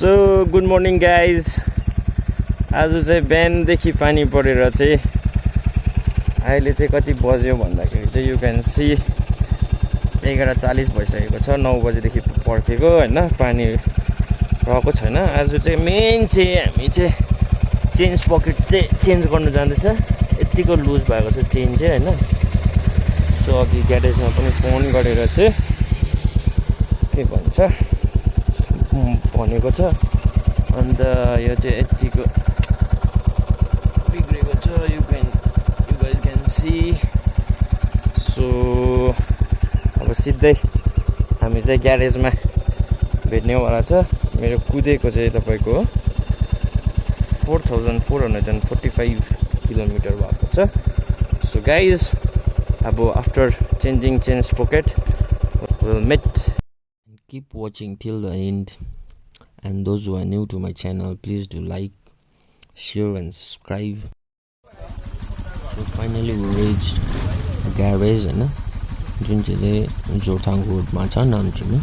So good morning guys. आज चाहिँ बिहानदेखि पानी परेर चाहिँ अहिले चाहिँ कति बज्यो भन्दाखेरि चाहिँ यु क्यान सी 11:40 भइसकेको छ। 9 बजेदेखि पर्खेको होइन, पानी रहेको छैन। आज चाहिँ मेन चाहिँ हामी चाहिँ चेन स्पकेट चाहिँ चेन्ज गर्नु जाँदैछ। यतिको लुज भएको छ चेन चाहिँ होइन। सो अघि ग्यारेजमा पनि फोन गरेर चाहिँ के भन्छ भनेको छ। अन्त यो चाहिँ यतिको बिग्रेको छ, you guys can see. So अब सिधै हामी चाहिँ ग्यारेजमा भेट्नेवाला छ। मेरो कुदेको चाहिँ तपाईँको 4445 किलोमिटर भएको छ। सो गाइज अब after changing chain sprocket will met. Keep watching till the end, and those who are new to my channel, please do like, share and subscribe. So finally we reached garage हैन, जुन चाहिँ जोरथाङ रोडमा छ नाम्चीमा।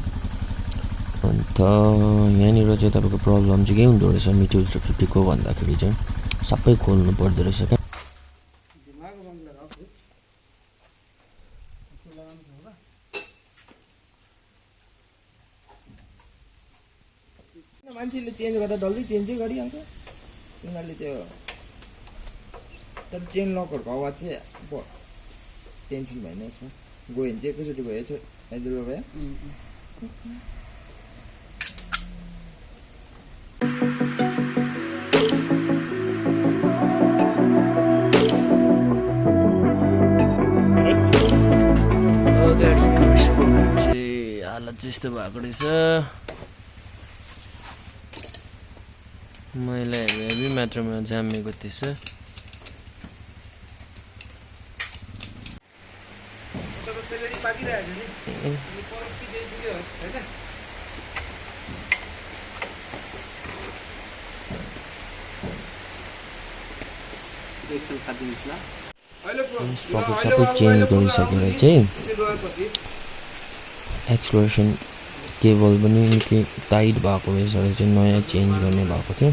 अन्त यहाँनिर चाहिँ तपाईँको प्रब्लम चाहिँ के हुँदो रहेछ मिटियोर 350 को भन्दाखेरि चाहिँ सबै खोल्नु पर्दो रहेछ क्या। मान्छेले चेन्ज गर्दा डल्लै चेन्जै गरिहाल्छ उनीहरूले त्यो। तर चेन लकहरूको आवाज चाहिँ अब टेन्सन भएन यसमा। गयो भने चाहिँ एकैचोटि भयो आइदिनु भयो। गाडीको स्पोकेट चाहिँ हालत चाहिँ यस्तो भएको रहेछ। मैला हेभी मात्रामा जामेको थिएछ। स्पोकेट सबै चेन्ज गरिसकेर चाहिँ एक्सप्लोरेसन केबल पनि निकै टाइट भएको रहेछ, चाहिँ नयाँ चेन्ज गर्ने भएको थियो।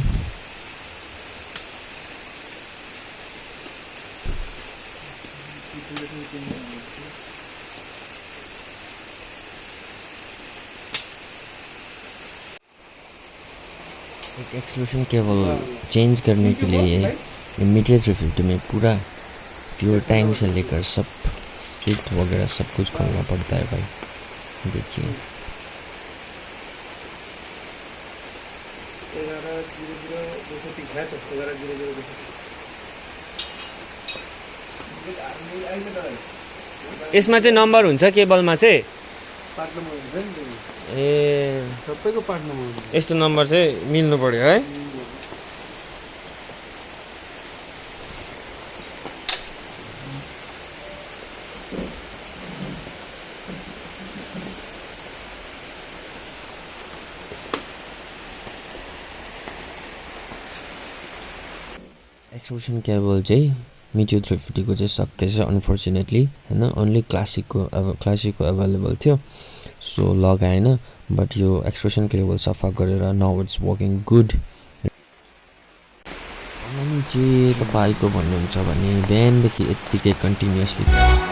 एक एक्सप्लोरेशन केबल चेंज करने के लिए मीटियर 350 में पूरा फ्यूल टैंक से लेकर सब सीट वगैरह सब कुछ खोलना पड़ता है भाई। देखिए यसमा चाहिँ नम्बर हुन्छ केबलमा चाहिँ ए सबैको पार्ट नम्बर यस्तो नम्बर चाहिँ मिल्नु पर्यो है। एक्सप्लोरेसन केबल चाहिँ मिटियोर 350 को चाहिँ सकेछ अनफर्चुनेटली हैन। ओन्ली क्लासिकको अभाइलेबल थियो, सो लगाएन। बट यो एक्सप्लोरेसन केबल सफा गरेर नाउ इट्स वर्किङ गुड। अनि चाहिँ तपाईँको भन्नुहुन्छ भने बिहानदेखि यत्तिकै कन्टिन्युअसली